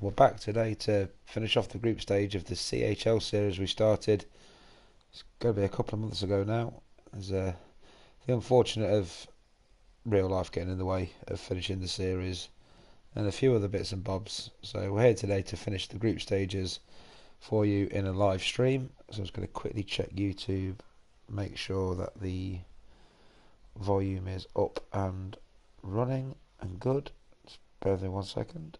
We're back today to finish off the group stage of the CHL series we started. It's going to be a couple of months ago now. There's the unfortunate of real life getting in the way of finishing the series and a few other bits and bobs. So we're here today to finish the group stages for you in a live stream. So I'm just going to quickly check YouTube, make sure that the volume is up and running and good. Just bear with me 1 second.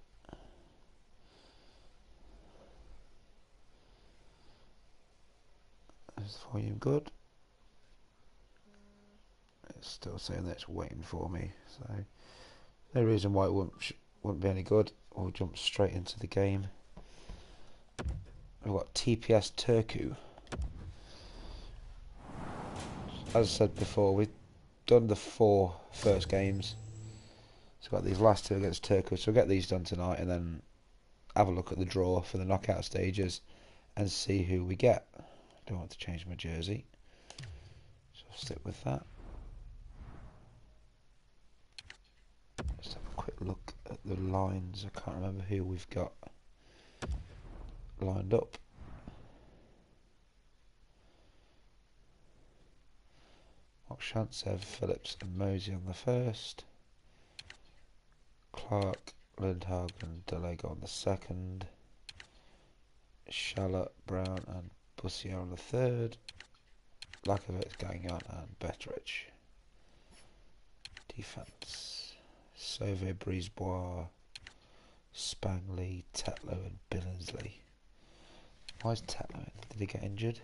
Is the volume good? It's still saying that it's waiting for me, so no reason why it wouldn't be any good. We'll jump straight into the game. We've got TPS Turku. As I said before, we've done the 4 first games. So we've got these last 2 against Turku, so we'll get these done tonight and then have a look at the draw for the knockout stages and see who we get. I don't want to change my jersey, so I'll stick with that. Let's have a quick look at the lines. I can't remember who we've got lined up. Shantsev, Phillips and Mosey on the first. Clark, Lindhagen, Delego on the second. Schaller, Brown and Bussier on the third. Lakovic, Gagnon and Betteridge. Defense: Sauve, Brisebois, Spangley, Tetlow and Billingsley. Why is Tetlow in? Did he get injured?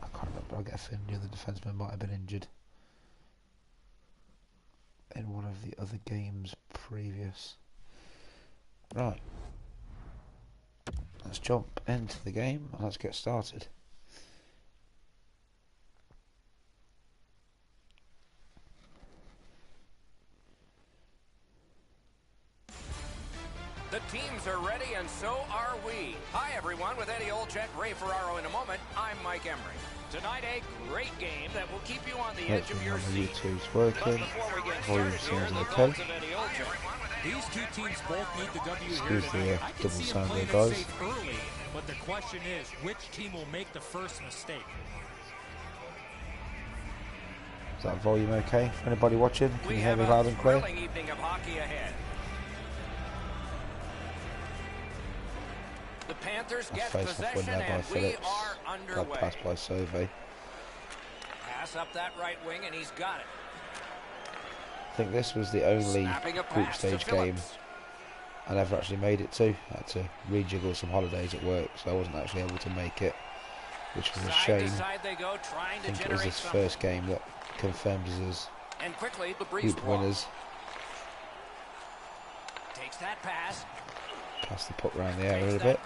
I can't remember. I get a feeling the other defenseman might have been injured in one of the other games previous. Right. Let's jump into the game and let's get started. The teams are ready, and so are we. Hi, everyone. With Eddie Olczyk, Ray Ferraro in a moment, I'm Mike Emery. Tonight, a great game that will keep you on the edge of your seat. YouTube's working. Volume seems okay. These 2 teams both need the W Excuse here the double sound there, guys. guys. Early, but the question is, which team will make the first mistake? Is that volume okay for anybody watching? Can you hear me loud and clear? Evening of hockey ahead. The Panthers get possession and we are underway. Pass by Sauve. Pass up that right wing and he's got it. I think this was the only group stage game I never actually made it to. I had to rejiggle some holidays at work, so I wasn't actually able to make it, which was a shame. I think it was this first game that confirmed us as group winners. Takes that pass. Pass the puck around the area a little bit.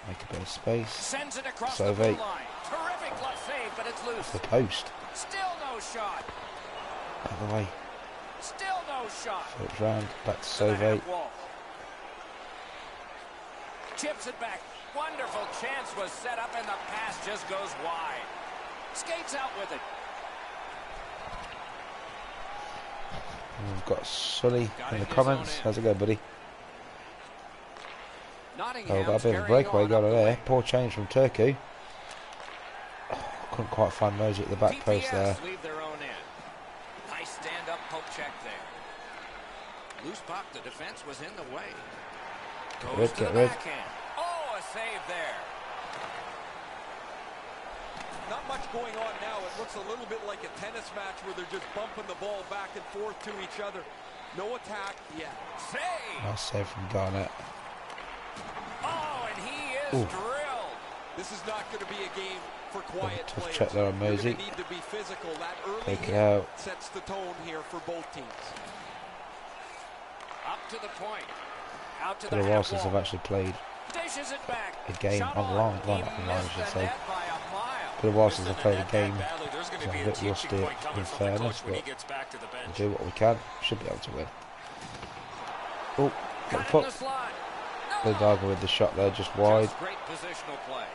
Make a bit of space. Sends it across Sauve. the blue line. Terrific glove save, but it's loose. Off the post. Still no shot. Out of the way. Still no shot. Flips round, back to Sauve. Chips it back. Wonderful chance was set up and the pass just goes wide. Skates out with it. And we've got Sully in the comments. How's it going, buddy? Oh, got a bit of a breakaway going on there. Poor change from Turku. Couldn't quite find Mosey at the back post there. Leave their own end. Nice stand-up poke check there. Loose puck, the defense was in the way. Goes to the backhand. Oh, a save there. Not much going on now. It looks a little bit like a tennis match where they're just bumping the ball back and forth to each other. No attack yet. Save! Nice save from Garnett. Oh, and he is drilled. This is not going to be a game for quiet Tough players. check there on Mosey. You're going to need to be physical. That early Take it hit out. sets the tone here for both teams. Up to the point. Out to Been the a while half since wall. I've actually played Dishes it back. a game Shot online. on. Well, He not online, I missed should the say. net by a mile. Been a while since I've played a game. There's going So to I'm be a a bit teaching rusty point in coming from the fairness, coach when he but gets back to the bench. we'll do what we can. Should be able to win. Oh, got the Got in puck. the slot. Lindhagen with the shot there, just wide. Just great positional play.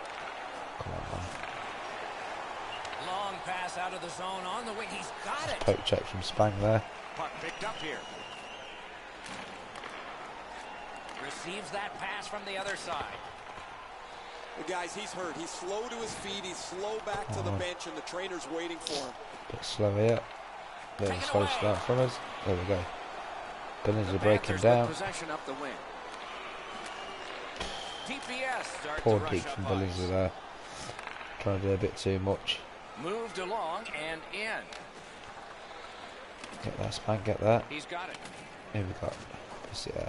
Come on, man. Long pass out of the zone on the wing. He's got it. Poke check from Spang there. Puck picked up here. Receives that pass from the other side. The guys, he's hurt. He's slow to his feet. He's slow back to the bench, and the trainer's waiting for him. Bit slow here. Bit of a slow start from us. There we go. Billings are breaking down. Possession up the wing. TPS starts Poor to rush geek up from ice. Billings are there. Trying to do a bit too much. Moved along and in. Get that, Spank, get that. He's got it. Here we go. Yeah.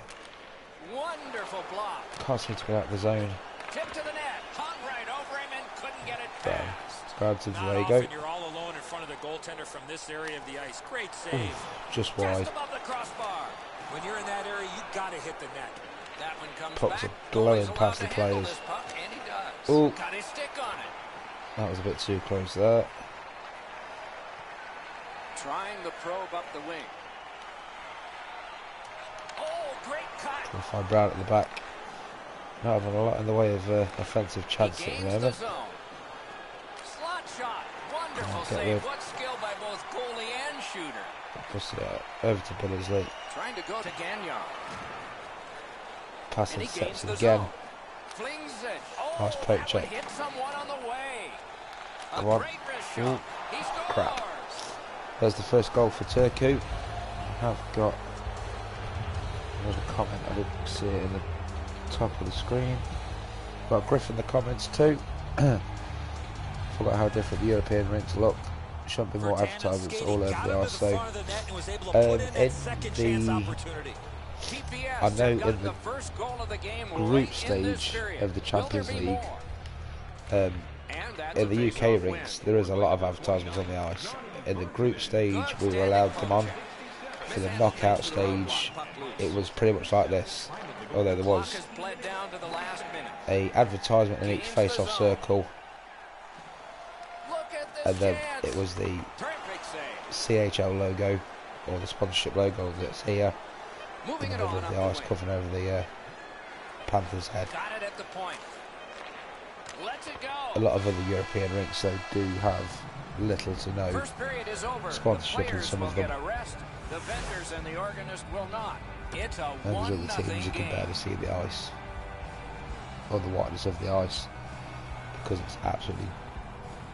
Wonderful block. Can't seem to get out of the zone. Tip to the net. Hung right over him and couldn't get it Bang. past. Grabs it, Not there you go. often you're all alone in front of the goaltender from this area of the ice. Great save. Oof, just wide. Just above the crossbar. When you're in that area, you got to hit the net. That one comes Pucks back. are glowing Goalie's allowed past to the handle players. this puck, and he does. Ooh. Got his stick on it. That was a bit too close there. Trying the probe up the wing. Oh, great cut. We'll find Brown at the back. Not having a lot in the way of offensive chance He at the gains the moment. zone. Slot shot. Wonderful Get save. rid. What skill by both goalie and shooter. Just over to Billings Lee. Trying to go to Gagnon. Passing And he gains steps the again. zone. Flings it. Oh, Nice poke that check. would hit someone on the way. A Go on. great wrist Ooh, shot. He scores. crap. There's the first goal for Turku. I have got another comment. I didn't see it in the top of the screen. Got Griff in the comments too. Forgot how different the European rinks look. Shouldn't be more advertisements all over the ice. So in the I know in the group stage of the Champions League, in the UK rinks, there is a lot of advertisements on the ice. In the group stage, we were allowed them on. For the knockout stage, it was pretty much like this. Although there was a advertisement in each face-off circle, and then it was the CHL logo, or the sponsorship logo that's here, in the middle of the ice, covering over the Panthers' head. A lot of other European rinks, though, do have little to no sponsorship in some of them. The vendors and the organist will not. It's a And there's other teams you can game. barely see the ice, or the whiteness of the ice, because it's absolutely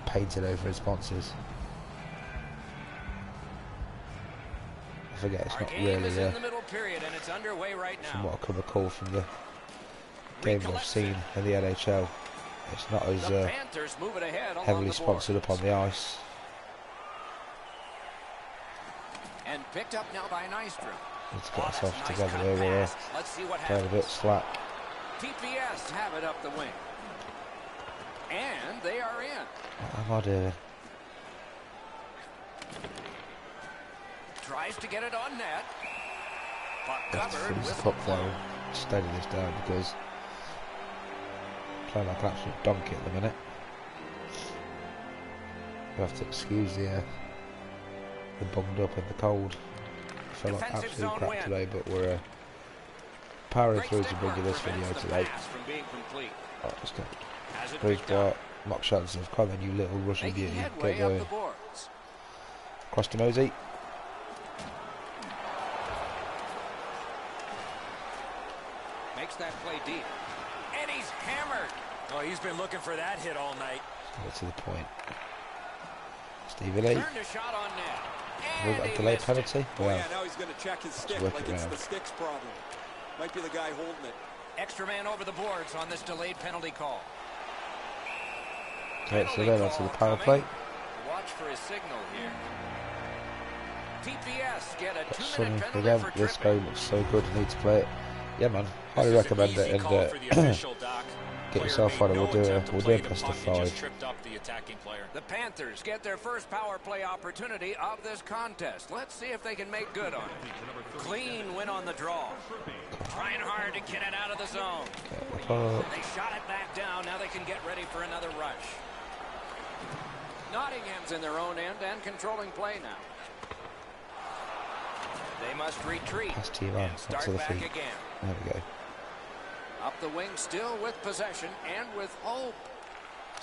painted over in sponsors. I forget it's not really in the middle period and it's underway right now. from what I can recall from the games I've seen in the NHL. It's not as The Panthers move it ahead along heavily the sponsored up on the ice. And picked up now by Nystrom. Let's get ourselves together here. We're Let's see what playing a bit slack. TPS have it up the wing. And they are in. What am I doing? Tries to get it on net. Puck Let's covered finish the with puck though. Steady this down because playing like an absolute donkey at the minute. You have to excuse the bummed up in the cold. I feel like Defensive absolute zone crap win. today, but we're powering Great through to stick bring work you this prevents video the today. pass from being complete. Right, let's go. Has it Bruce picked up. Bart, Mock Shanson, come on, you little Russian Making beauty. headway Get going. up the boards. Cross to Mosey. Makes that play deep. And he's hammered. Oh, he's been looking for that hit all night. Let's get to the point. Stevie Lee. Turned a shot on net. We've got a delay penalty. Oh, Well, yeah, now he's going to check his stick work like it it's round. the stick's problem. Might be the guy holding it. Extra man over the boards on this delayed penalty call. okay, so then onto the power play. Watch for his signal here. TPS get a 2-minute Sunny penalty again. for This tripping. game looks so good. You need to play it. Yeah, man. Highly This is an recommend it. easy And call for the official, Doc. get Player yourself made on it. no We'll do attempt to play a the best of puck, he just 5. tripped up the attacking player. The Panthers get their first power play opportunity of this contest. Let's see if they can make good on it. Clean win on the draw. Trying hard to get it out of the zone. They shot it back down. Now they can get ready for another rush. Nottingham's in their own end and controlling play now. They must retreat That's T-Man. and start Up to the back feet. again. There we go. Up the wing still with possession and with hope.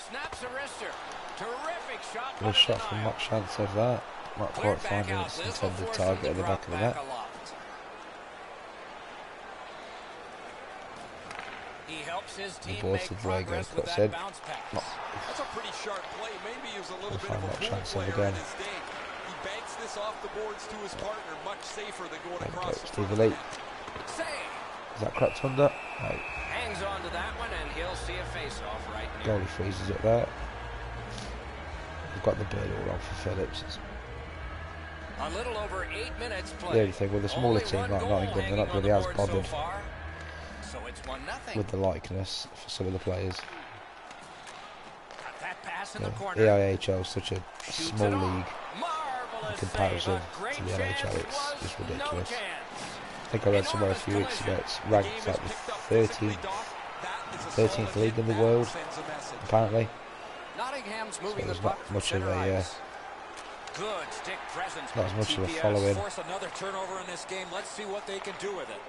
Snaps a wrister. Terrific shot. Good shot from Mock Chance of that. Not quite finding its intended target at the back of the net. He helps his team Aborted make Drago progress with cuts that in. bounce pass. That's a pretty sharp play. Maybe he was a little bit find of a that pool chance player again. in his day. He banks this off the boards to his partner, much safer than going across the Steve front of Elite. the net. Save. Is that crept under? No. Hangs on to that one, and he'll see a face-off right near. Goalie freezes it there. We've got the bird all on for Phillips. A little over 8 minutes The played. only thing with a smaller Only team one like goal Nottingham, they're not hanging on really the as board bothered so far. So it's 1-0. with the likeness for some of the players. Got that pass in the corner. EIHL is such a Shoots small it off. league Marvelous in comparison save. A great to the chance NHL. was It's no ridiculous. chance. I think I read somewhere a few weeks ago it's ranked like the 13th league in the world, apparently. Nottingham's So moving the there's puck not from much of center a ice. Good stick presence. not as much of a TPS following force another turnover in this game. Let's see what they can do with it.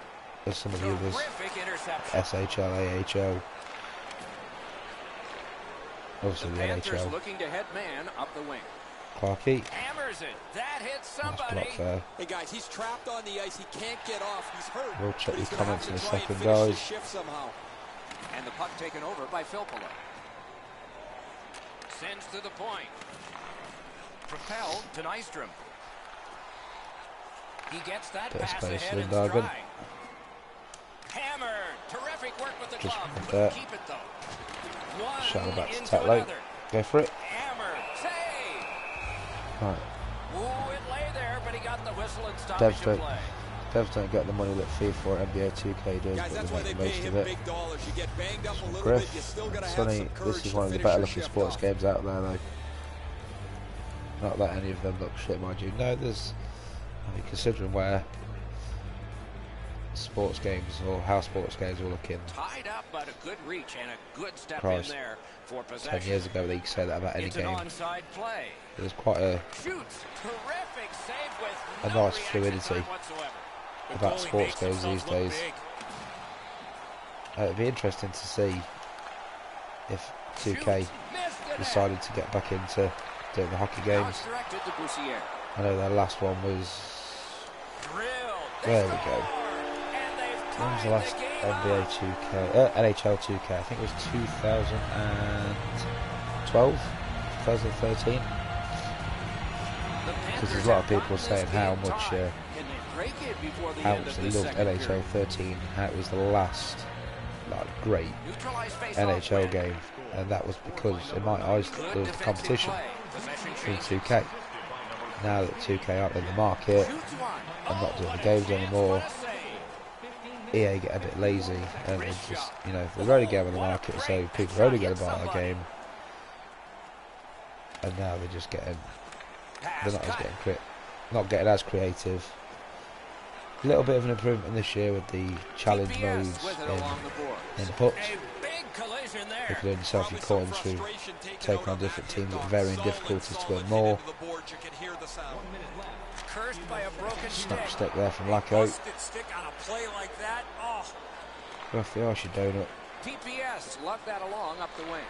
as some of the others. Terrific interception. SHL, AHL, obviously the Panthers NHL. looking to head man up the wing. Clarkey, Hammers it. That hits nice somebody. block there. Hey guys, he's trapped on the ice. He can't get off. He's hurt. We'll check but he's your gonna comments have in to a try and second, finish his guys. shift somehow. And the puck taken over by Filppula. Sends to the point. Propelled to Nystrom. He gets that Bit of pass space ahead for in Dargan. stride. Hammer. Terrific work with the Just glove. right Couldn't there. keep it though. One Shadow back to into Tatlow. another. Go for it. Hammer. Save. Right. Ooh, it lay there, but he got the whistle and stoppage Devs of don't, play. Devs don't get the money that FIFA or NBA 2K does, Guys, but that's they why make they the pay most him of it. big dollars. You get banged up a little Griff, bit, you still gotta have Sonny, some courage this is to one of the finish better your looking shift sports off. games out there though. Not that any of them look shit, mind you. No, there's, I mean, considering where sports games or how sports games were looking Tied up, but a good reach and a good step Christ. in there for possession. 10 years ago, they could say that about any It's game. an onside play. There's quite a Shoots. Terrific save with A no nice reaction fluidity time whatsoever. The about goalie sports makes games himself these look days. big. It'd be interesting to see if 2K Shoots. Missed it. decided to get back into doing the hockey Now games. it's directed to Boussier. I know their last one was, Drilled. there we go. And they've When was the tied last game NBA up. 2K, NHL 2K? I think it was 2012, 2013. The Because there's Panthers a lot of have people gotten saying this how game much, tied. Can they break it before the how end much of they the loved second NHL period? 13, how it was the last like great Neutralized face-off NHL win. game, and that was because in my eyes Good there was defensive competition play. Possession in changes. 2K. Now that 2K aren't in the market Shoots one. and not doing what the a games chance, anymore, what a save. EA get a bit lazy and they just, you know, they're only game on the market, so people are only going to buy our game, and now they're just getting, they're not getting as creative. A little bit of an improvement this year with the challenge TPS modes with it along the board. in hooks. A big collision there. You can earn yourself your coins through taking on different teams at varying difficulties to win more. Cursed by a broken Snap stick. stick there from Lacko. Busted stick on a play like that. Oh, Off the arse, you donut. TPS lugged that along up the wing.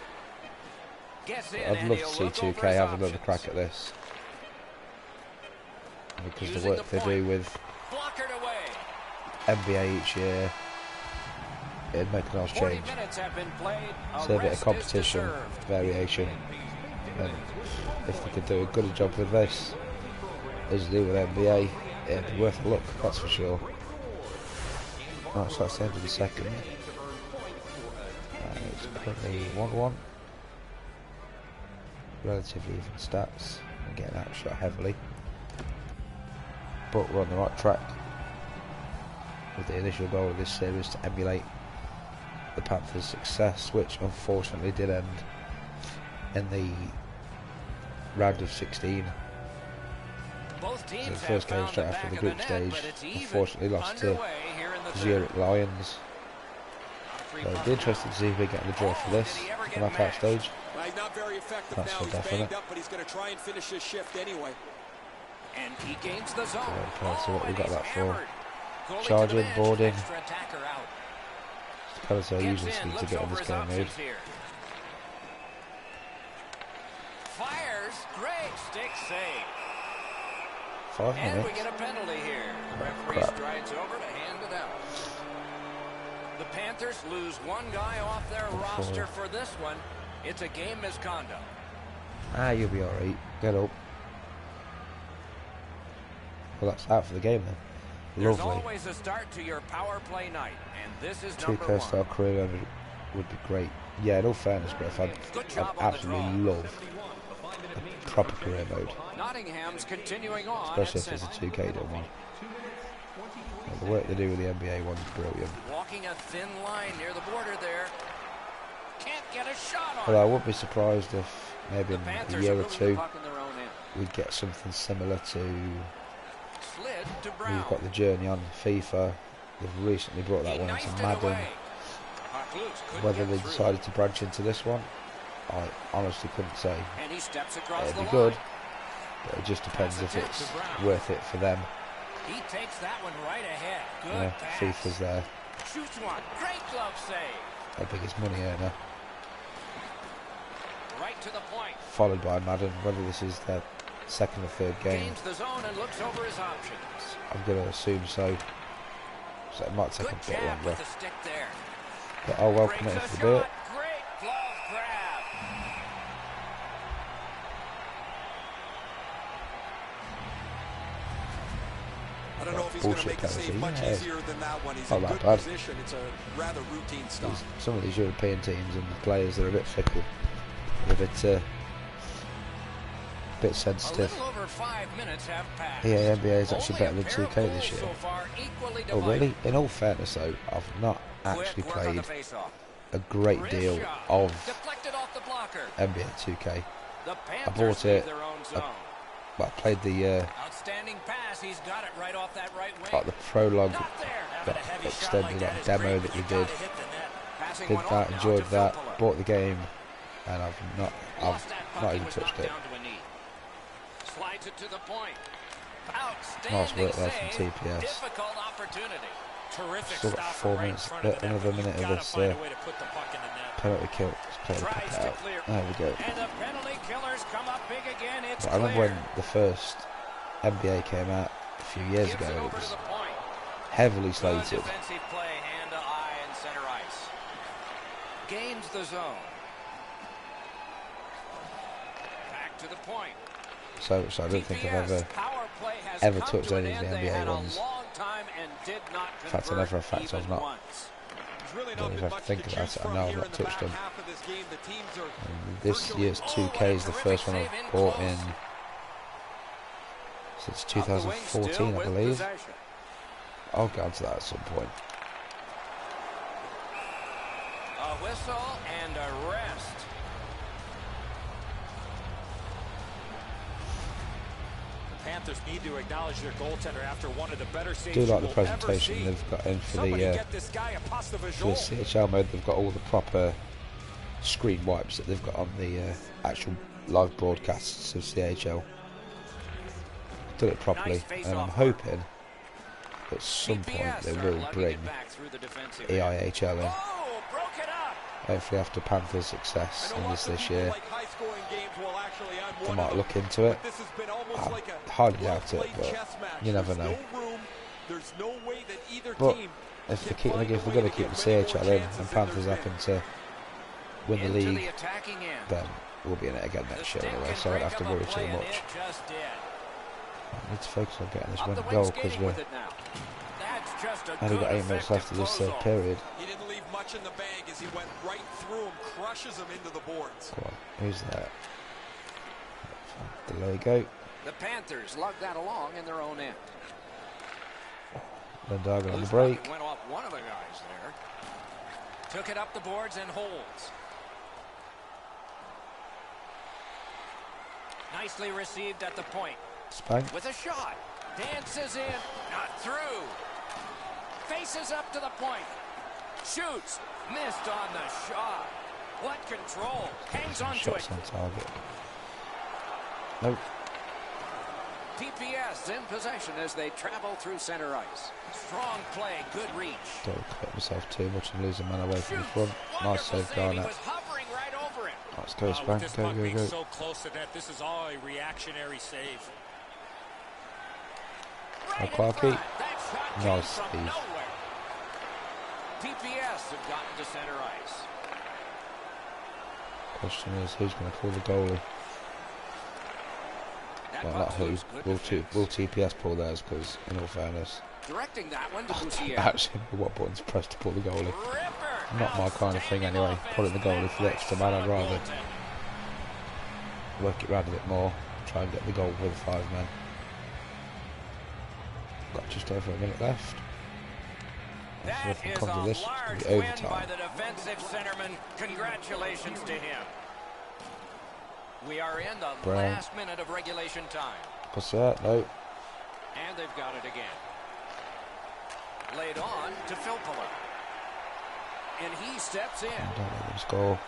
Gets in I'd and love he'll to see look over 2K his have another options. crack at this. Because the Using work the they point. do with Blockered away. NBA each year, it'd make a nice 40 change. minutes have been played. So a bit of rest is competition, deserved. variation. And if they could do a good job with this, as they do with NBA, it'd be worth a look, that's for sure. Right, so that's the end of the second. It's currently 1-1. Relatively even stats. I'm getting outshot heavily. But we're on the right track with the initial goal of this series to emulate the Panthers' success, which unfortunately did end in the round of 16. Both So teams the have first game found straight the after back the of group net, stage, but it's even unfortunately lost to underway here in the third. Zurich Lions. So it'd Three-puck be interesting to see if we get the draw for this did he ever get knockout mashed? stage. Well, he's not very effective That's now. for He's definite. banged up, but he's going to try and finish his shift anyway. And he gains the zone. Okay, so what we and got he's that for? hammered. Goalie to Charging, the bench, boarding. extra attacker out. It's kind of so Gets usually in, seem to looks get in over this his game mood. options here. Fires, great stick save. 5 And minutes. we get a penalty here. The referee Crap. strides over to hand it out. The Panthers lose one guy off their roster for this one. It's a game misconduct. Ah, you'll be alright. Get up. Well, that's out for the game then. There's Lovely. always a start to your power play night, and this is 2 number per one. star career ever would be great. Yeah, in all fairness, Griff, I'd absolutely love a proper career mode. Nottingham's continuing on. Especially if it's a 2K one. The work they do with the NBA one is brilliant. Walking a thin line near the border there. Can't get a shot on. Although I wouldn't be surprised if maybe The in Panthers a year are or moving the two puck in their own end. we'd get something similar to Slid to Brown. we've got the journey on FIFA. They've recently brought that one into Knifed it Madden. away. Puck loose, couldn't Whether get they through. decided to branch into this one, I honestly couldn't say. And he steps across It'd the be line. good, but it just depends if it's worth it for them. He takes that one right ahead. Good You know, pass. FIFA's there, Shoots one. Great glove save. their biggest money earner, Right to the point. followed by Madden. Whether this is their second or third game, Gains the zone and looks over his options. I'm going to assume so. So it might take Good a bit jab longer, with the stick there. but I'll welcome it Breaks if a they do it. shot. Great glove grab. I don't know if he's going to Bullshit make the save much penalty, yeah. easier than that one. He's Not in that good bad. position. It's a rather routine stop. Some of these European teams and players, they're a bit fickle, a bit A sensitive. little over 5 minutes have passed. Yeah, NBA is actually Only better than a pair of 2K goals this year. So far, equally Oh divided. really? In all fairness though, I've not actually Quick work on the played face-off. a great Wrist deal shot. of Deflected off the blocker. NBA 2K. The bought Panthers leave it. their own zone. But I played the Outstanding pass. He's got it right off that right wing. like the prologue, Not there. that extended like demo that we did. Passing Did one that, off now enjoyed to that, Filppula. bought the game, and I've Lost that puck. not He even was touched knocked it. down to a knee. Slides it to the point. Nice Outstanding work there from save. TPS. Difficult opportunity. Terrific Still got stop 4 right in minutes, front of the net, another but you've minute of gotta this find a way to put the puck in the net. penalty kill. Let's play the Tries puck to out. clear. There we go. And the penalty killers come up big again. It's I remember clear. when the first NBA came out a few years Gives ago, it and it over to was the point. heavily Good slated. defensive play, hand to eye and center ice. Gains the zone. Back to the point. So I don't think I've TPS power play has ever come touched to an any of the end. They NBA had a ones. long time and did not In fact, I never have convert fact I've even not. once. There's really Don't not even been have to much think to about choose it. I from know I've here not in the touched back them. half of this game. The teams are This year's 2K is the first one I've bought in since 2014, I believe. I'll get onto that at some point. A whistle and a rest. The Panthers need to acknowledge their goaltender after one of the better saves Do like you the will ever presentation see. they've got in for Somebody the get this guy a pasta for the visual. CHL mode. They've got all the proper screen wipes that they've got on the actual live broadcasts of CHL. Did it properly, Nice and I'm face-off. hoping at some point TPS they are will lugging bring it back through the defensive end. EIHL in. Oh, broke it up. Hopefully after Panthers' success I know in lots this of people year, like high-scoring games. Well, actually, I'm they one might of them. look into it. But this has been almost I like a hardly doubt it, well-played but chess match. you never There's know. no room. There's no way that either But team if can they're find a going way to to keep the get many more CHL in chances and than Panthers there's happen been. to win the Into the league, attacking end. then we'll be in it again The next year stick anyway, can so I don't break have to up a worry play, too and much. it just did. I need to focus on getting this Up one the wing goal because skating we're with it now. That's just a only good got 8 minutes left of this effective third closeoff. period. He didn't leave much in the bag as he went right through him, crushes him into the boards. Come on, who's that? There you go. The Panthers lug that along in their own end. Lendaga on the Loose break. puck went off one of the guys there. Took it up the boards and holds. Nicely received at the point. Spank. With a shot. Dances in. Not through. Faces up to the point. Shoots. Missed on the shot. What control. Hangs on to it. Shots on target. Nope. TPS in possession as they travel through center ice. Strong play. Good reach. Don't commit myself too much and losing man away from the Shoots. front. Nice Wonderful save, save. He Garnett. was hovering right over it. Let's go, With Spank. this Go, puck go, being go. so close to net, this is all a reactionary save. Clarkie. Nice, Steve. TPS have gotten to center ice. Question is, who's going to pull the goalie? Well, not who. Will TPS pull theirs? Because, in all fairness, Directing that one to Boussier. actually, what buttons pressed to pull the goalie? Not my kind of thing, anyway. Pulling the goalie for the extra man, I'd rather work it round a bit more. Try and get the goal with 5 men. Got just over a minute left. That is a large win by the defensive centerman. Congratulations to him. We are in the last minute of regulation time. What's that? No. And they've got it again. Laid on to Filppula. And he steps in. Don't let them score.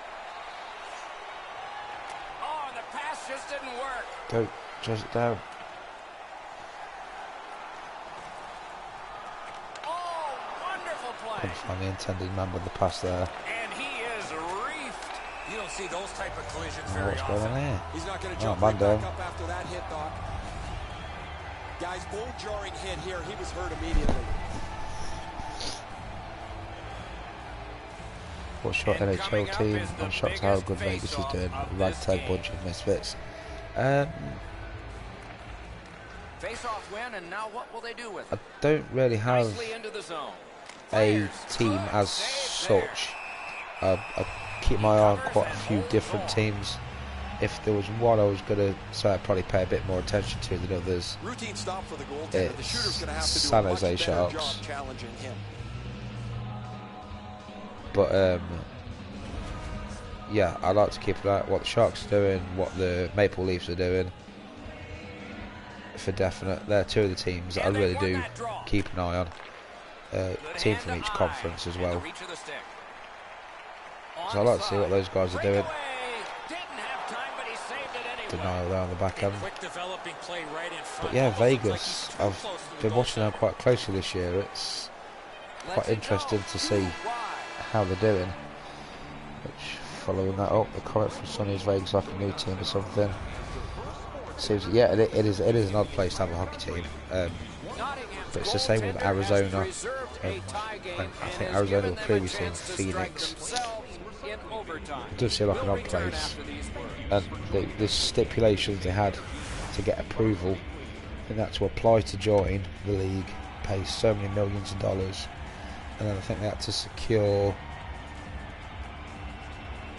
Oh, the pass just didn't work. Go. Chase it down. Oh, wonderful play. Couldn't find the intended man with the pass there. And he is reefed. You don't see those type of collisions Oh, very what's going on often. here? He's not going to Oh, jump man right down. back up after that hit, Doc. Guys, bone jarring hit here. He was hurt immediately. What's your NHL team? I'm shocked how good Vegas is doing. Ragtag bunch of misfits. Face-off win, and now what will they do with I it? don't really have Nicely into the zone. a team as such. I keep my eye on quite a few different teams. If there was one I was going to say I'd probably pay a bit more attention to than others, Routine stop for the goaltender. The shooter's going to have to do San a much Jose better Sharks. job challenging him. but yeah, I like to keep an eye on what the Sharks are doing, what the Maple Leafs are doing. For definite, they're two of the teams that I really do keep an eye on. Team from each conference as well. So I like to see what those guys are doing. Denial there on the back end. But yeah, Vegas, I've been watching them quite closely this year. It's quite interesting to see how they're doing. Which, following that up, the comment from Sonny is Vegas like a new team or something. Seems, yeah, it is an odd place to have a hockey team. But it's the same with Arizona. And I think Arizona were previously in Phoenix. It does seem like an odd place. And the stipulations they had to get approval, I think that to apply to join the league, pay so many millions of dollars. And then I think they had to secure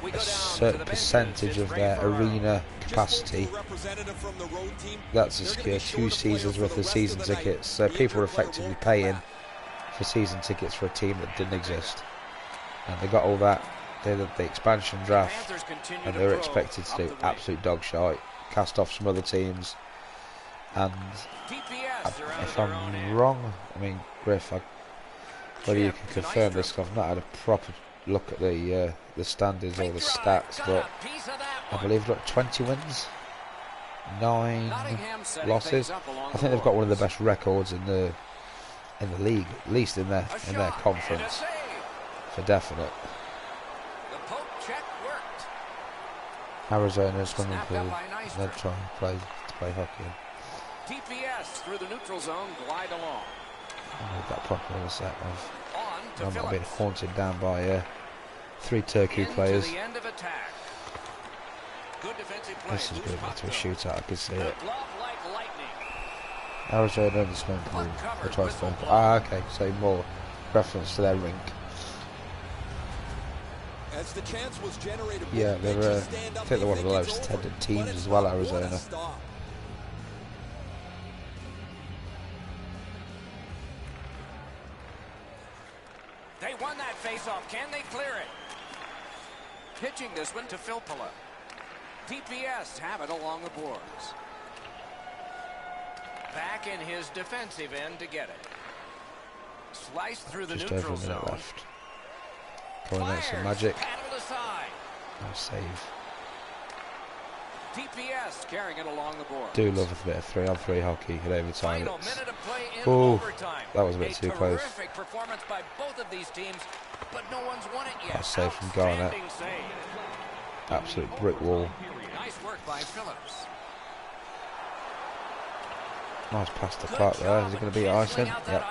a certain percentage of their arena capacity. That's to secure 2 seasons worth of season tickets. So people were effectively paying for season tickets for a team that didn't exist. And they got all that. They did the expansion draft, and they were expected to do absolute dog shite, cast off some other teams. And if I'm wrong, I mean, Griff, whether you can confirm this, because I've not had a proper look at the standings or the stats, but I believe they've got 20 wins, 9 losses. I think they've got one of the best records in the league, at least in their conference, for definite. Arizona's swimming pool. They're trying to play hockey. TPS through the neutral zone, glide along. I made that properly in a sec. I'm not being haunted down by 3 Turku players. This is going to a shootout, I can see it. Arizona in the swimming pool. They try to swimming pool. Ah, okay, so more reference to their rink. As the chance was generated, yeah, they're I think they're one of the lowest attended teams as well, Arizona. They won that face-off. Can they clear it? Pitching this one to Filppula. TPS have it along the boards. Back in his defensive end to get it. Sliced through the Just neutral over a minute zone. left. Going out some magic. Nice save. TPS carrying it along the board. Do love a bit of 3-on-3 hockey at overtime. Oh, that was a bit too close. Performance by both of these teams, but no one's won it yet. Nice save from Garnett. Absolute brick wall. Nice work by Phillips. Nice pass to Clark there. Is it going to be icing? Yep.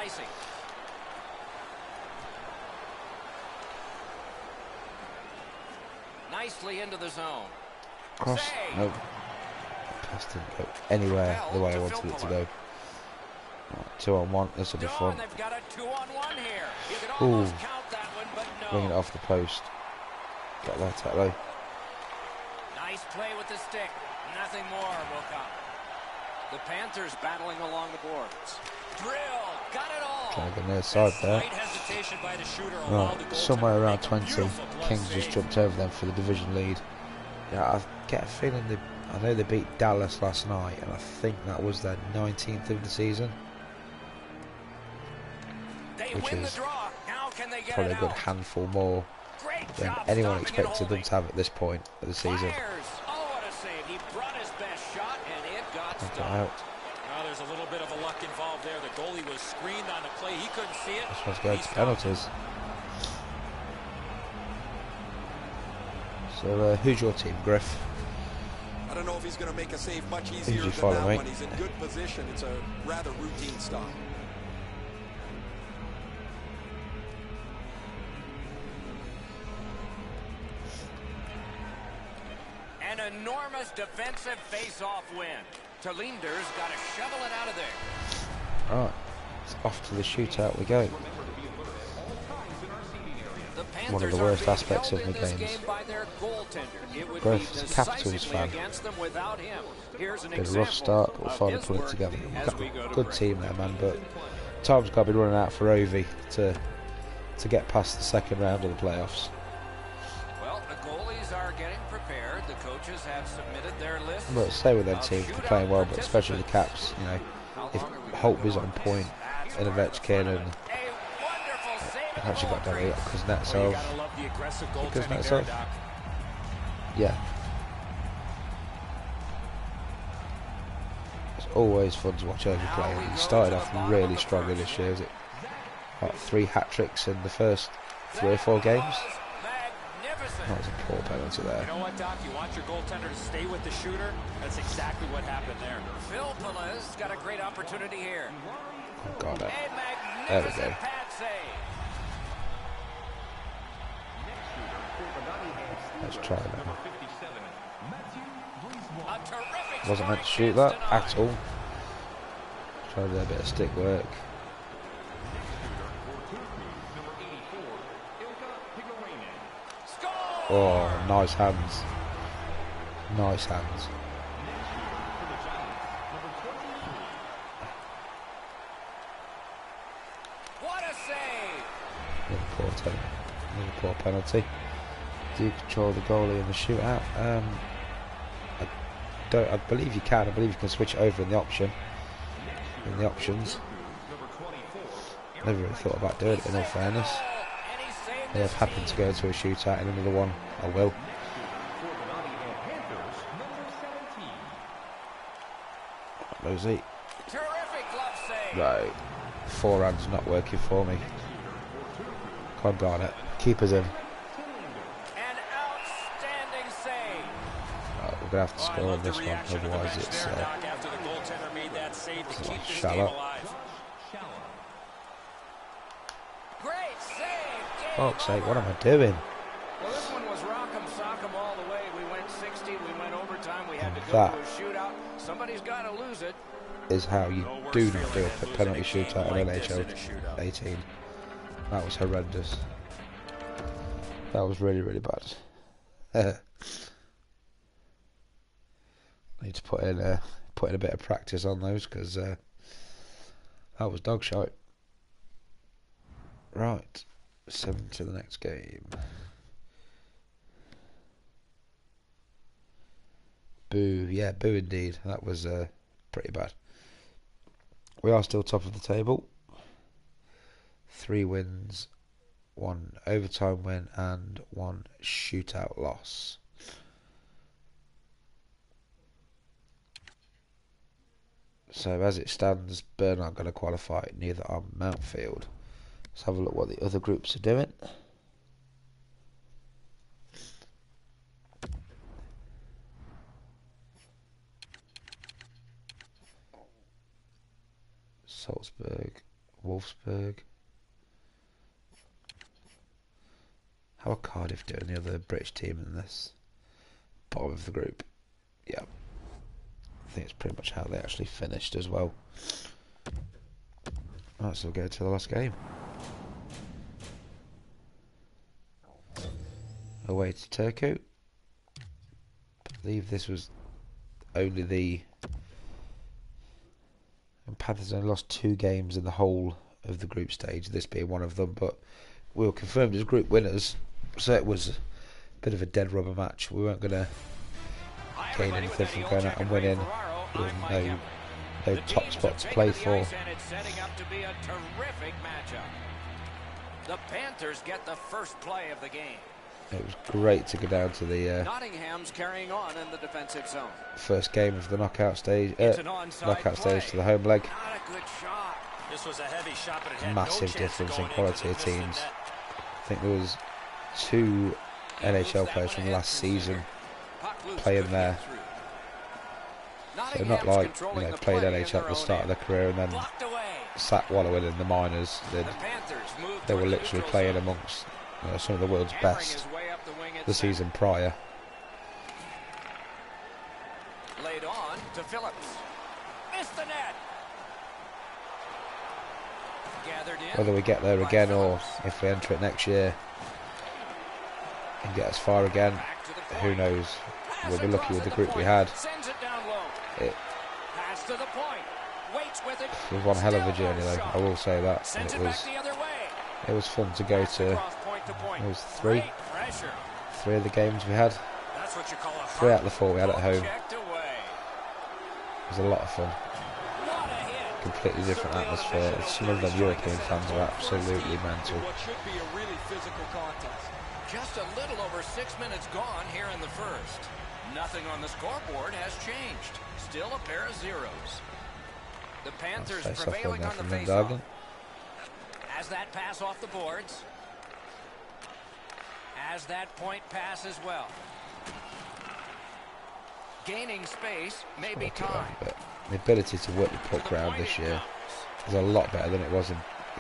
Nicely into the zone. Cross. Nope. Pass didn't go anywhere the way I wanted it to go. Right, 2-on-1. This will be fun. Ooh. Bring it off the post. Got that Tatlo. Nice play with the stick. Nothing more will come. The Panthers battling along the boards. Drill. Got it all. Trying to get near side there. Right, somewhere around 20. Kings just jumped over them for the division lead. Yeah, I get a feeling I know they beat Dallas last night, and I think that was their 19th of the season. Which is probably a good handful more than anyone expected them to have at this point of the season. Out. There's a little bit of a luck involved there. The goalie was screened on the play. He couldn't see it. This one's going to penalties. So, who's your team, Griff? I don't know if he's going to make a save much easier than that one. He's in good position. It's a rather routine stop. An enormous defensive face-off win. Linder's got to shovel it out of there. Alright, it's off to the shootout we go. One of the worst aspects of the games. Griff is a Capitals fan. Been a rough start, but we'll finally put it together. We've got a good team there, man, but time's got to be running out for Ovi to get past the second round of the playoffs. Well, the goalies are getting prepared. The coaches have submitted their lists. But stay with them teams, they're playing well, but especially the Caps, you know, if Holt is on point and Ovechkin and I've actually got down here, Kuznetsov. Kuznetsov? Yeah. It's always fun to watch Ovi play. He started off really strongly this year. Was it like 3 hat-tricks in the first 3 or 4 games? That was a poor penalty there. You know what, Doc? You want your goaltender to stay with the shooter? That's exactly what happened there. Phil Pelez got a great opportunity here. Oh, got it. There we go. Let's try that. Wasn't meant to shoot that at all. Tried a bit of stick work. Oh, nice hands. Nice hands. What a save! Another poor penalty. Do you control the goalie in the shootout? I believe you can. I believe you can switch it over in the option. In the options. Never really thought about doing it, in all fairness. If I've happened to go to a shootout in another one, I will. Rosie. Right. Forehand's not working for me. Can't guard it. Keeper's in. An outstanding save. Right, we're going to have to score on this one, otherwise it's shallow. Fuck's sake, what am I doing? Well, this one was rock'em sock'em all the way. We went 60, we went overtime, we had to go that to a shootout. Somebody's got to lose it. Is how you do not do a penalty shootout in NHL 18. That was horrendous. That was really, really bad. Need to put in a bit of practice on those, because that was dog shite. Right. 7 to the next game. Boo. Yeah, boo indeed. That was pretty bad. We are still top of the table. 3 wins, 1 overtime win and 1 shootout loss. So as it stands, Bern aren't going to qualify, neither are Mountfield. Let's have a look what the other groups are doing. Salzburg, Wolfsburg. How are Cardiff doing, the other British team in this? Bottom of the group. Yeah. I think it's pretty much how they actually finished as well. Right, so we'll go to the last game. Away to Turku. I believe this was only the... And Panthers only lost 2 games in the whole of the group stage, this being one of them, but we were confirmed as group winners, so it was a bit of a dead rubber match. We weren't going to gain anything from going out and winning with no top spot to play for. It's setting up to be a terrific matchup. The Panthers get the first play of the game. It was great to go down to the Nottingham's carrying on in the defensive zone. first game of the knockout stage. Knockout stage to the home leg. Not a good shot. This was a heavy shot, but it had Massive no difference in going quality of into the teams. net. I think there was 2 NHL players from last season playing there. So not like played NHL at the start of their career and then sat wallowing in the minors. They were literally playing amongst some of the world's best the season prior. Laid on to Phillips. Missed the net. Gathered in. Whether we get there again or if we enter it next year and get as far again, who knows. We'll be lucky with the group we had. Sends it down low. It Pass to the point. Waits with it. was one hell of a journey though, I will say that. Sends It it back was the other way. it was fun to go to. Across point to point. It was 3 Great pressure. of the games we had. That's what you call a 3 out of the 4 we had at home. Checked away. It was a lot of fun. What a hit. Completely different atmosphere. Some of them European fans are absolutely mental. What should be a really physical contest. Just a little over 6 minutes gone here in the first. Nothing on the scoreboard has changed. Still a pair of zeros. The Panthers Face off prevailing there on the from face-off. Lindagen. As that pass off the boards. As that point pass as well. Gaining space, maybe time. But the ability to work the puck round this year is a lot better than it was in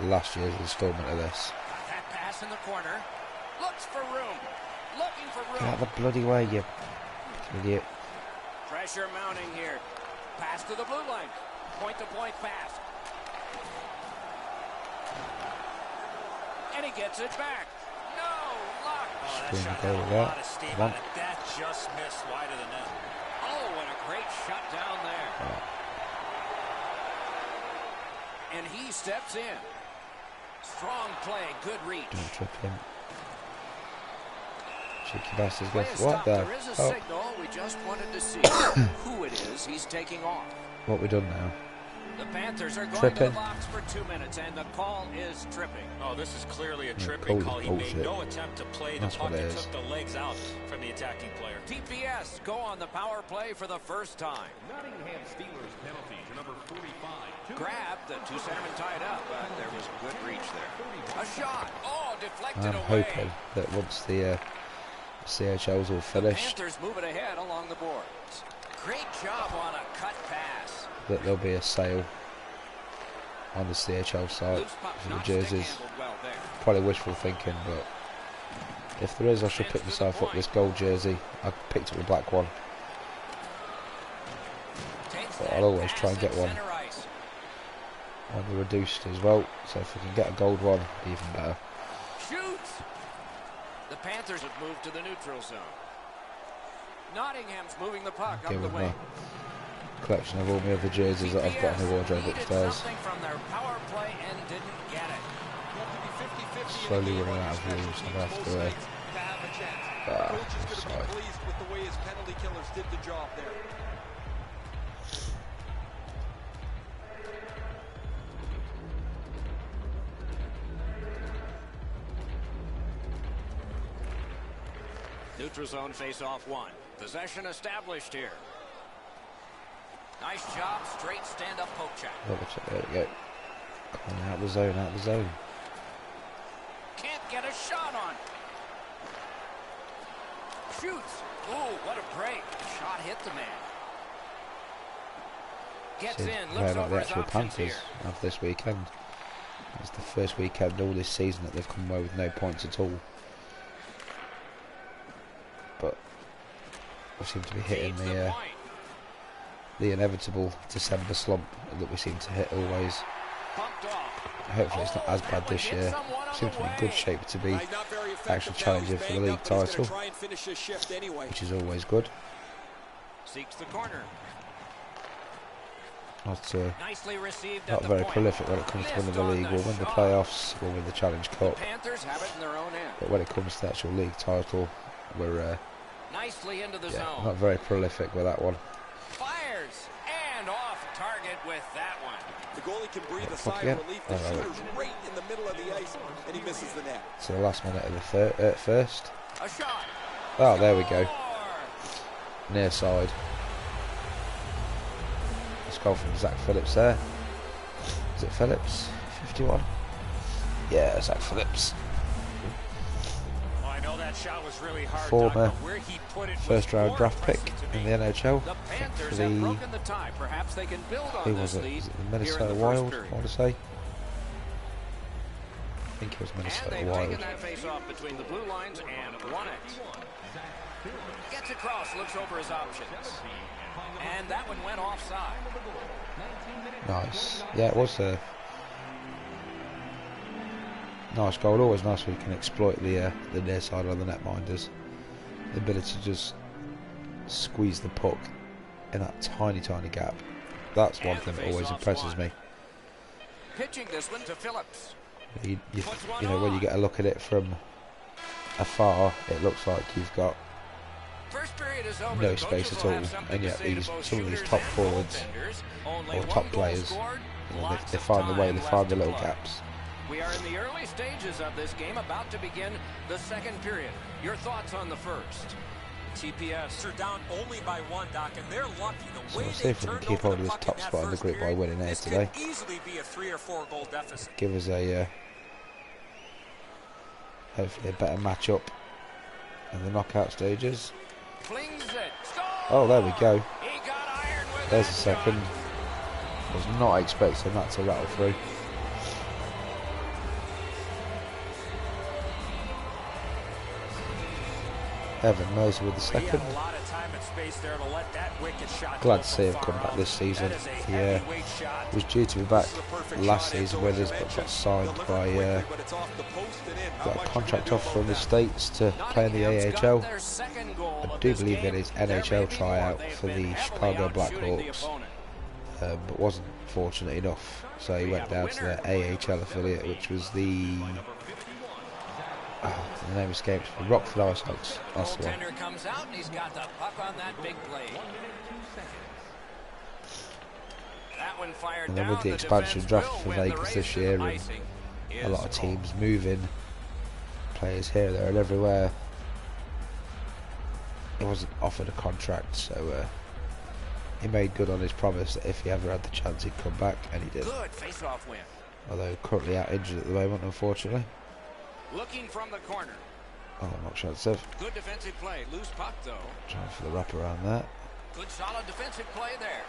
last year's instalment of this. Got that pass in the corner. Looks for room. Looking for Get room. out the bloody way, you idiot. Pressure mounting here. Pass to the blue line. Point-to-point pass. And he gets it back. No luck. Oh, that Screen shot goal had with a that. lot of steam Come on on. it. That just missed wide of the net. Oh, and a great shot down there. And he steps in. Strong play, good reach. Don't trip him. Cheeky bastards go Play is for what stopped. there? There is a Oh, signal. We just wanted to see who it is he's taking off. what we done now? The Panthers are going to Tripping. the box for 2 minutes, and the call is tripping. Oh, this is clearly a Yeah, tripping goal call. is He made bullshit. no attempt to play the That's puck what it and is. took the legs out from the attacking player. TPS go on the power play for the first time. Nottingham Steelers penalty to number 45. Grabbed, the 2 centermen tied up, but there was good reach there. A shot. Oh, deflected I'm away. hoping that once the CHL's all The finished, Panthers move it ahead along the boards. Great job on a cut pass. that there'll be a sale on the CHL site Loose puck, for the not stick jerseys. handled well there. Probably wishful thinking, but if there is, I should pick myself up this gold jersey. I picked up the black one. Takes But that I'll always pass try and at get one center ice. on the reduced as well. So if we can get a gold one, even better. Shoots. The Panthers have moved to the neutral zone. Nottingham's moving the puck up Give the them wing. a collection of all my other jerseys that I've got in the wardrobe Needed upstairs. something from their power play and didn't get it. You have to be 50-50 in a Slowly game running on out of special room, so I'm teams gonna have most to, nights to have a chance. Coach is going to sorry. be pleased with the way his penalty killers did the job there. Neutral zone face-off 1. Possession established here. Nice job, straight stand-up poke check. There we go. Come on, out the zone, out the zone. Can't get a shot on. Shoots. Ooh, what a break. Shot hit the man. Gets See, in, playing looks like over the his actual options Panthers here. of this weekend. It's the first weekend all this season that they've come away with no points at all. But we seem to be hitting the inevitable December slump that we seem to hit always. Hopefully it's not as bad this year. We seem to be in good shape to be actually challenging for the league title, which is always good. Seeks the corner. Not very prolific when it comes to winning the league. We'll win the playoffs, we'll win the Challenge Cup. Panthers have it in their own end. But when it comes to the actual league title, we're nicely into the zone. not very prolific with that one. Fires and off target with that one. The goalie can breathe a sigh of relief. The shooter's right in the middle of the ice, and he misses the net. So the last minute of the first. A shot. Oh, there we go. Near side. Let's go from Zach Phillips there. Is it Phillips? 51? Yeah, Zach Phillips. Oh, I know that shot was really hard. Former where he put it first round draft pick in the NHL. The Panthers For the, have broken the tie. Perhaps they can build on who this was it? lead Was it the here Minnesota in the Wild, first I period. want to say. I think it was And Minnesota they've Wild. taken that face off between the blue lines and won it. Gets across, looks over his options. And that one went offside. Nice. Yeah, it was a nice goal. Always nice when you can exploit the near side of the netminders. The ability to just squeeze the puck in that tiny gap. That's one thing that always impresses me. Pitching this one to Phillips. You know, when you get a look at it from afar, it looks like you've got First period is over. no The space coaches at will all, have something and to yet say to both some of these shooters top and forwards goaltenders. Only or one top goal players, scored, you know, lots they of find the way, time they find the left little to play. gaps. We are in the early stages of this game, about to begin the second period. Your thoughts on the first? TPS are down only by one, Doc, and they're lucky. The So way we'll see they if we can turned keep over hold of the this puck top in that spot in the first group by period, winning here this today. could easily be a 3 or 4 goal deficit. Give us a hopefully a better matchup in the knockout stages. Flings it. Score! Oh, there we go. He got iron with There's that a second. shot. Was not expecting that to rattle through. Evan Moser with the He second. had a lot of time and space there to let that wicked shot Glad go to see him from come far back out. this season. That is a He heavyweight shot. was due to be back This is a perfect last shot, season Anto, with as us, you but got mentioned. signed Delivered by quickly, but it's off the post and in. How got a much contract you can do offer from the about States to play in the Nottingham's got AHL. their second goal I of do this believe game. it is There may NHL be tryout more. They've for been the heavily Chicago outshooting the Blackhawks, opponent. but wasn't fortunate enough, so he went down to their AHL affiliate, which was the the name escapes me. Rockford Ice Hogs. That's the one. Goaltender comes out and he's got the puck on that big play. That one fired And then down. with the expansion defense draft will for win the Vegas race this to year, the and icing a lot of is teams moving, players here, there, and everywhere. He wasn't offered a contract, so he made good on his promise that if he ever had the chance, he'd come back, and he did. good face-off win. Although currently out injured at the moment, unfortunately. Looking from the corner. Oh, not chance of Good defensive play. Loose puck, though. trying for the wrap around there. Good solid defensive play there.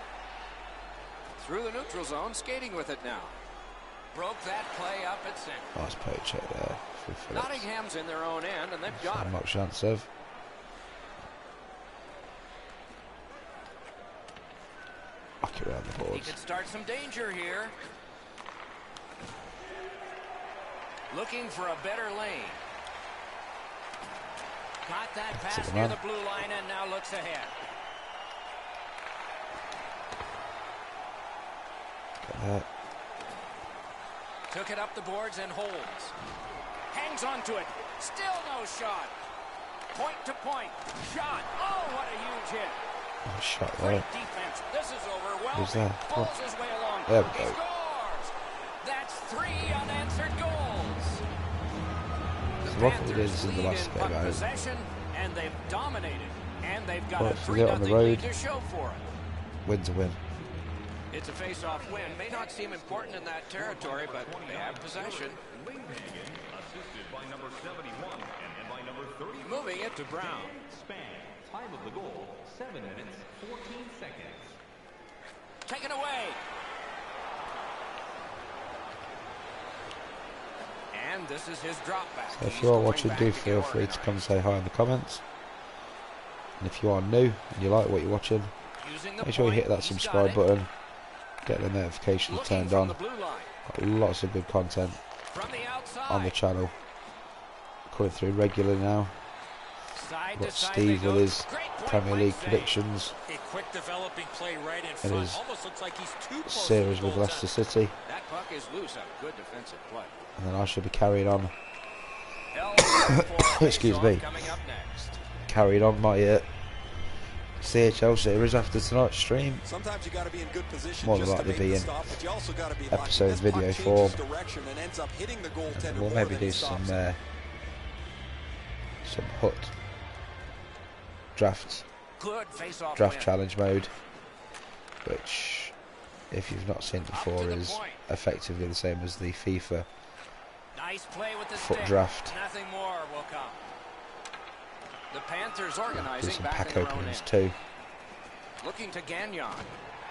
Through the neutral zone, skating with it now. Broke that play up at center. Nice poke check there. For Phillips. Nottingham's in their own end, and they've got it. Not chance of. Knock it around the He boards. could start some danger here. Looking for a better lane. Got that pass the near man. the blue line and now looks ahead. Got that. Took it up the boards and holds. Hangs onto it. Still no shot. Point to point. Shot. Oh, what a huge hit. Nice shot Great there. defense. This is over. Who's Well, there? pulls his way along. There we He go. scores. That's 3 unanswered goals. So what we did is in the last game, I possession, and they've dominated. And they've got Well, a if we get on the 3-0 lead road- to show for it. win to win. It's a face-off win. May not seem important in that territory, but they have possession. Assisted by number 71 and by number 30. Moving it to Brown. Span. Time of the goal, 7 minutes, 14 seconds. Taken away. And this is his drop back. So if you are watching, do feel free to come and say hi in the comments. And if you are new and you like what you're watching, make sure you hit that subscribe button, get the notifications turned on. Got lots of good content on the channel coming through regularly now. We've got Steve with his Premier League predictions and his series with Leicester City. And then I shall be carrying on excuse me, carried on my CHL series after tonight's stream. Sometimes you got to be in good position. More than likely be in episode video form. And we'll maybe do some hut draft challenge mode, which, if you've not seen it before, is effectively the same as the FIFA foot draft. Nothing more will come. The Panthers Do organizing some back pack in their own openings end. too. Looking to Gagnon.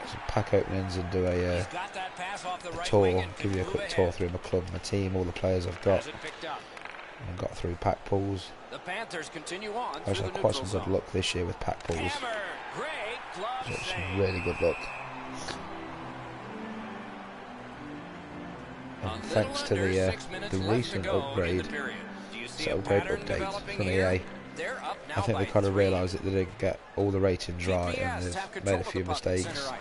Some pack openings and do a He's got that pass off the right tour, wing and give you a can quick move tour ahead. through my club, my team, all the players I've got, Has it picked up. and got through pack pools. The Panthers continue on I've through had the quite neutral some good zone. luck this year with pack pools. Hammer, great glove Got some save. really good luck. And thanks to the recent upgrade, update from EA, I think they kind of realised that they didn't get all the ratings right and they've made a few mistakes.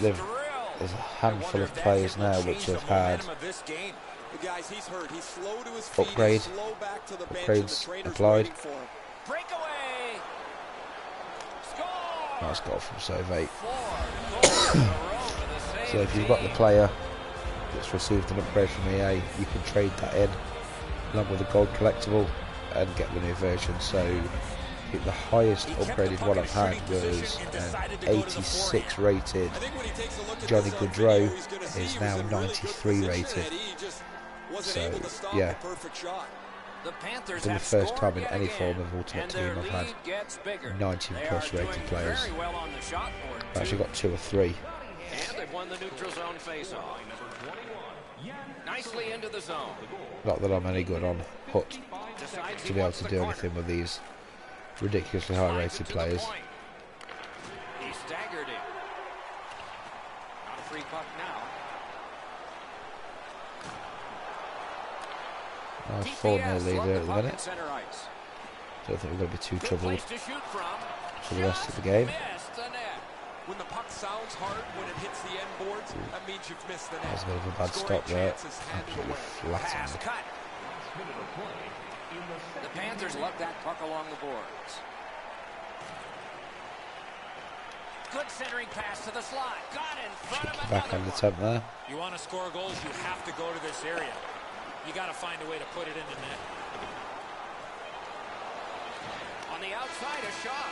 There's a handful of players now which have had upgrades applied. Nice goal from Save 8. So if you've got the player that's received an upgrade from EA, you can trade that in along with a gold collectible and get the new version. So I think the highest upgraded one I've had was an 86 rated Johnny Gaudreau, is now 93 rated. So yeah, for the first time in any form of Ultimate Team I've had 90 plus rated players. I've actually got 2 or 3. And they've won the neutral zone face-off. Nicely into the zone. Not that I'm any good on hut to be able to do anything with these ridiculously high rated players. He staggered it. On a free puck now. Nice 4-0 lead there at the puck minute. in center ice. Don't think we're going to be too Good troubled place to shoot from. for the rest of the game. Missed the net. When the puck sounds hard, when it hits the end boards, that means you've missed the net. That was a bit of a bad Scoring stop there. chances handed Absolutely away. Pass flattened. cut. The Panthers love that puck along the boards. Good centering pass to the slot. Got in front of Cheeky backhand another one. attempt there. You want to score goals, you have to go to this area. You got to find a way to put it in the net. On the outside, a shot.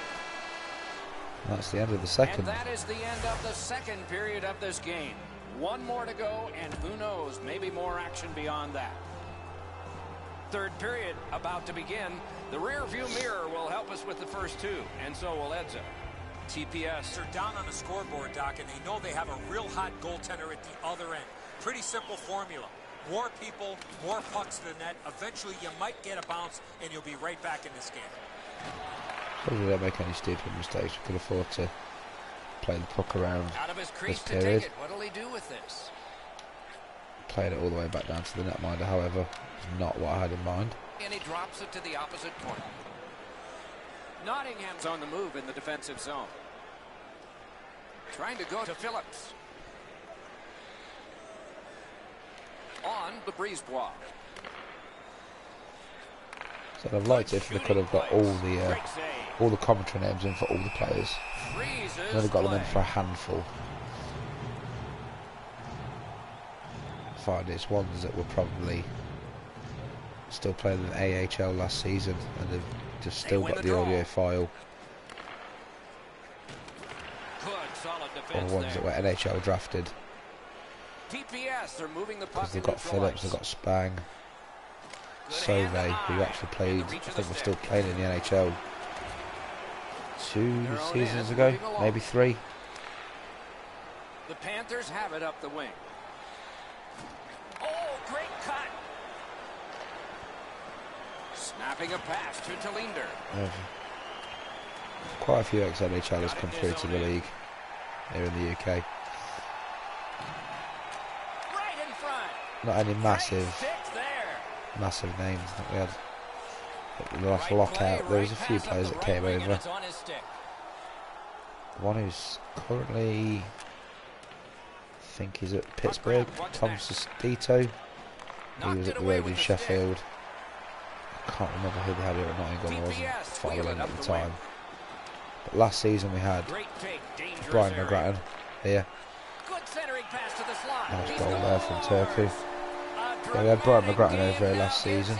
That's the end of the second. And that is the end of the second period of this game. One more to go, and who knows, maybe more action beyond that. Third period about to begin. The rear view mirror will help us with the first two, and so will Edza. TPS, they're down on the scoreboard, Doc, and they know they have a real hot goaltender at the other end. Pretty simple formula. More people, more pucks to the net. Eventually, you might get a bounce, and you'll be right back in this game. Probably don't make any stupid mistakes. We can afford to play the puck around Out of his this crease to period. take it. What'll he do with this? Playing it all the way back down to the netminder, however, is not what I had in mind. And he drops it to the opposite corner. Nottingham's on the move in the defensive zone. Trying to go to Phillips. On the Brisebois. So I'd have liked it if they could have got all the commentary names in for all the players. They've only got them in for a handful. Find it's ones that were probably still playing in the AHL last season, and they've just still got the audio file. Good, solid Or defense ones that were NHL drafted. TPS, they're moving the puck. Because they've got Phillips, they've got Spang, Sauve, who actually played, I think we're still playing in the NHL 2 seasons ago, maybe 3. The Panthers have it up the wing. Oh, great cut. Snapping a pass to Talinder. Quite a few ex-NHLers come through to the league here in the UK. Right in front. Not any massive names that we had at the last lockout. There was a few players that came over. One who's currently, I think he's at Pittsburgh, Tom Sestito. He was at the road in Sheffield. I can't remember who they had here at Nottingham. I wasn't following at the time. But last season we had Brian McGrattan here. Nice goal there from Turku. Yeah, we had Brian McGrattan over here last season.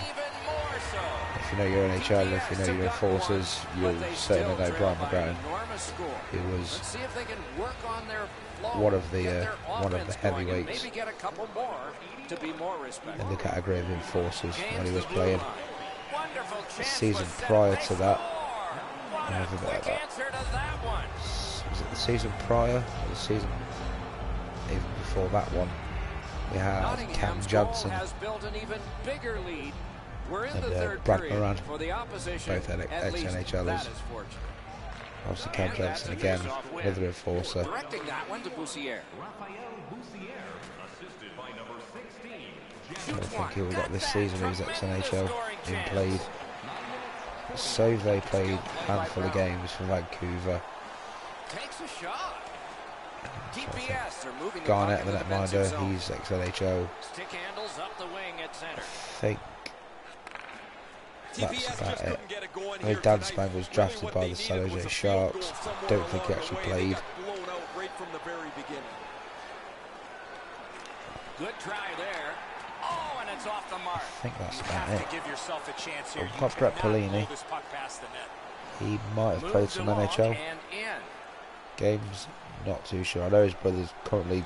If you know your NHL, if you know your Enforcers, you'll certainly know Brian McGrattan. He was one of the heavyweights in the category of Enforcers when he was playing. The season prior to that, was it the season prior or the season even before that one? We had Cam Johnson and Brad Moran, both ex-NHLers. Obviously Cam Johnson again, another enforcer. I don't think he'll get this season. He's ex-NHL, he played. So they played a handful of games for Vancouver. Takes a shot. Garnett, the netminder, he's ex-NHL. Stick handles up the wing at center. I think that's about it. I mean, Dan Spang was drafted by the San Jose Sharks. Don't think he actually played. Good try there. Oh, and it's off the mark. I think that's about it. Give yourself a chance here. I've got Brett Pelini. He might have played some NHL games. Not too sure. I know his brother's currently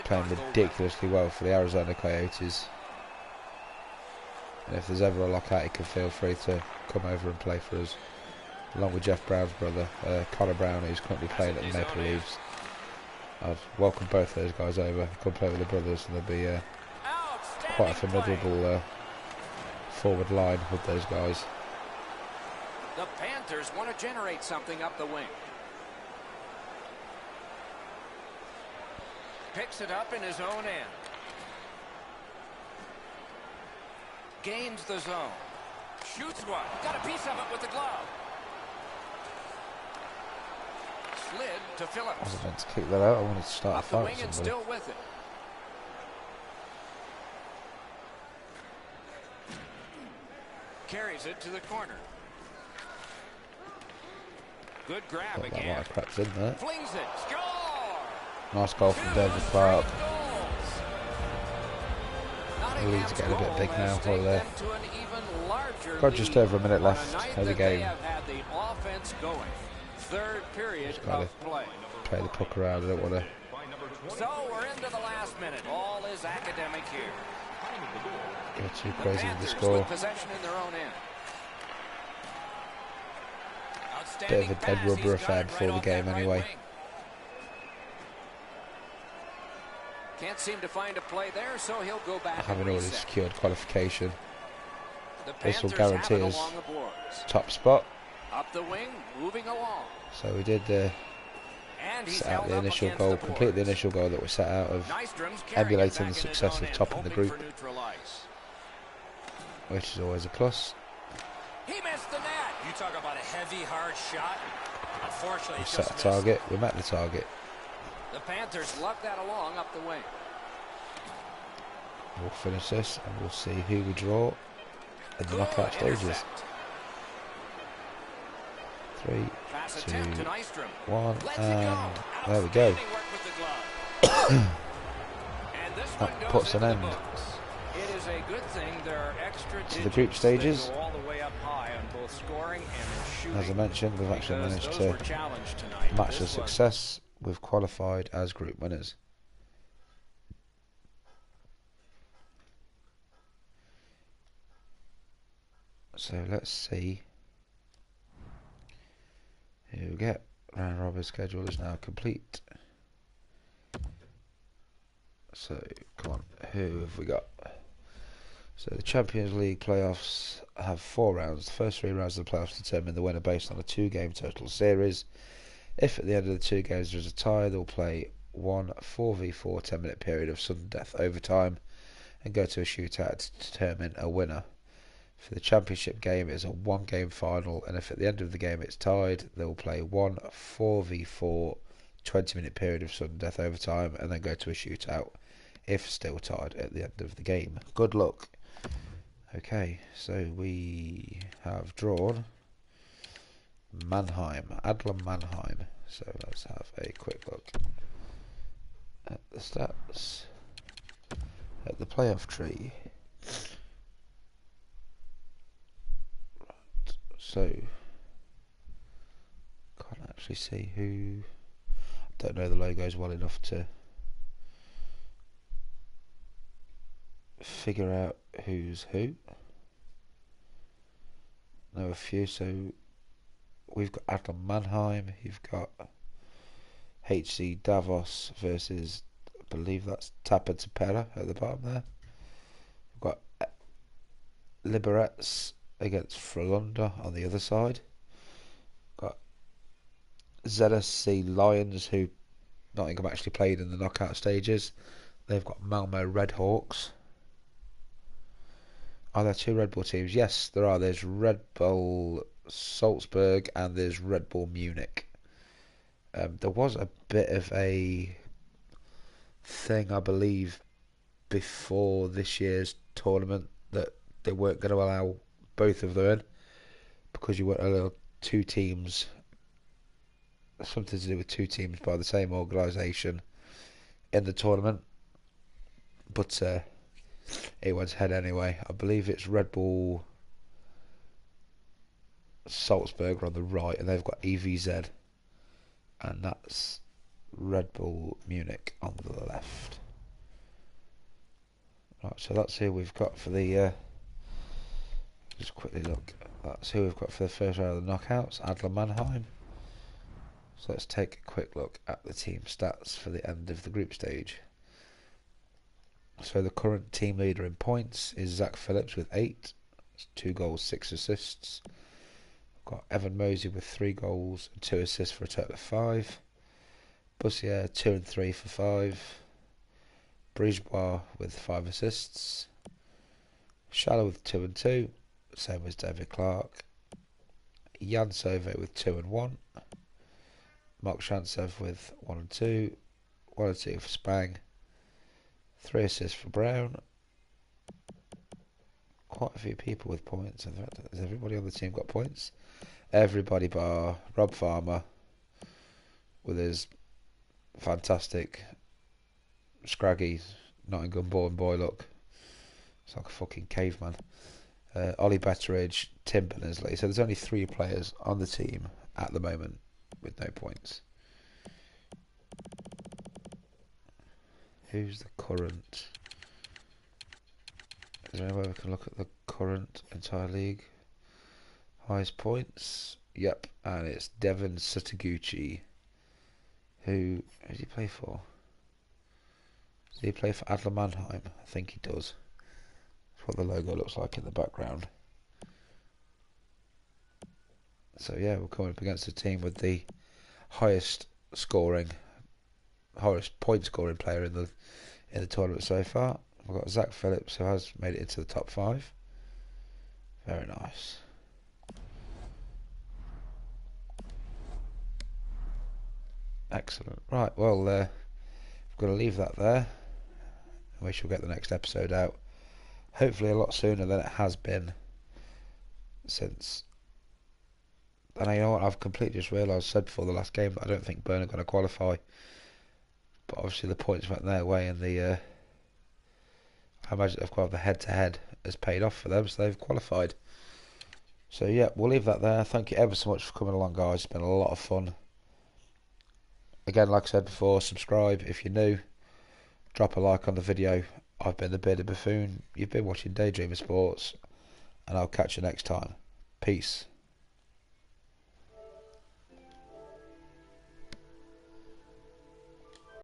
playing ridiculously well for the Arizona Coyotes. And if there's ever a lockout, he can feel free to come over and play for us. Along with Jeff Brown's brother, Connor Brown, who's currently playing at the Maple Leafs. I'd welcome both those guys over. Come play with the brothers, and there'll be quite a formidable forward line with those guys. The Panthers want to generate something up the wing. Picks it up in his own end. Gains the zone. Shoots one. Got a piece of it with the glove. Slid to Phillips. I was meant to kick that out. I wanted to start a fight with somebody. Still with it. Carries it to the corner. Good grab That again. might have crept in there. Flings it. Score! Nice goal from David Clark. The lead's getting a bit big now. Got just over a minute left of the game. Third period Just got to play the puck around. I don't want to. So we're into the last minute. All is academic here. Go too crazy with the score. Possession in their own end. Bit of a dead rubber affair before the game anyway. Can't seem to find a play there, so he'll go back. Having already secured qualification, this will Panthers guarantee have it us along the boards. top spot. Up the wing, moving along. So we did And he's set out held the up initial against goal, the complete the boards. initial goal that was set out of Nystrom's carrying it emulating back the in his success own of end, topping the hoping group, for neutral ice. which is always a plus. He missed the net. You talk about a heavy, hard shot. Unfortunately, We it set just a missed. target, we met the target. The Panthers lug that along up the wing. We'll finish this and we'll see who we draw in the knockout stages. 3, 2, 1, and there we go. That puts an end to the group stages. As I mentioned, we've actually managed to match the success. We've qualified as group winners. So let's see who we get. Round robin schedule is now complete. So, come on, who have we got? So the Champions League playoffs have 4 rounds. The first 3 rounds of the playoffs determine the winner based on a 2-game total series. If at the end of the 2 games there is a tie, they'll play one 4v4 10-minute period of sudden death overtime and go to a shootout to determine a winner. For the championship game, it is a 1-game final, and if at the end of the game it's tied, they will play one 4v4 20-minute period of sudden death overtime and then go to a shootout if still tied at the end of the game. Good luck. Okay, so we have drawn Mannheim, Adler Mannheim. So let's have a quick look at the stats, at the playoff tree. Right, so can't actually see who. Don't know the logos well enough to figure out who's who. Know a few, so we've got Adler Mannheim, you've got HC Davos versus, I believe that's Tapa Tapera at the bottom there. We've got Liberec against Frölunda on the other side. We've got ZSC Lions, who Nottingham actually played in the knockout stages. They've got Malmo Redhawks. Are there 2 Red Bull teams? Yes, there are. There's Red Bull Salzburg and there's Red Bull Munich. There was a bit of a thing, I believe, before this year's tournament that they weren't going to allow both of them in because you weren't allowed 2 teams, something to do with 2 teams by the same organisation in the tournament. But it went ahead anyway. I believe it's Red Bull Salzburg on the right, and they've got EVZ, and that's Red Bull Munich on the left. Right, so that's who we've got for the. Just quickly look. That's who we've got for the first round of the knockouts. Adler Mannheim. So let's take a quick look at the team stats for the end of the group stage. So the current team leader in points is Zach Phillips with 8. That's 2 goals, 6 assists. We've got Evan Mosey with 3 goals and 2 assists for a total of 5. Bussier 2 and 3 for 5. Brisbois with 5 assists. Shallow with 2 and 2, same as David Clark. Jan Sove with 2 and 1. Mark Shantsev with 1 and 2. 1 and 2 for Spang. 3 assists for Brown. Quite a few people with points. In fact, has everybody on the team got points? Everybody bar Rob Farmer with his fantastic scraggy Nottingham born boy look. It's like a fucking caveman. Ollie Betteridge, Tim Berners-Lee. So there's only 3 players on the team at the moment with no points. Who's the current? Is there any way we can look at the current entire league? Highest points? Yep, and it's Devon Sutaguchi. Who does he play for? Does he play for Adler Mannheim? I think he does. That's what the logo looks like in the background. So yeah, we're coming up against a team with the highest point scoring player in the tournament so far. We've got Zach Phillips, who has made it into the top 5. Very nice. Excellent. Right, well, we're going to leave that there. We shall get the next episode out hopefully a lot sooner than it has been since. And you know what, I've completely just realised, said before the last game, that I don't think Bern are going to qualify. But obviously the points went their way, and I imagine they've got the head-to-head has paid off for them, so they've qualified. So yeah, we'll leave that there. Thank you ever so much for coming along, guys. It's been a lot of fun. Again, like I said before, subscribe if you're new. Drop a like on the video. I've been the Bearded Buffoon. You've been watching DayDreamer Sports, and I'll catch you next time. Peace.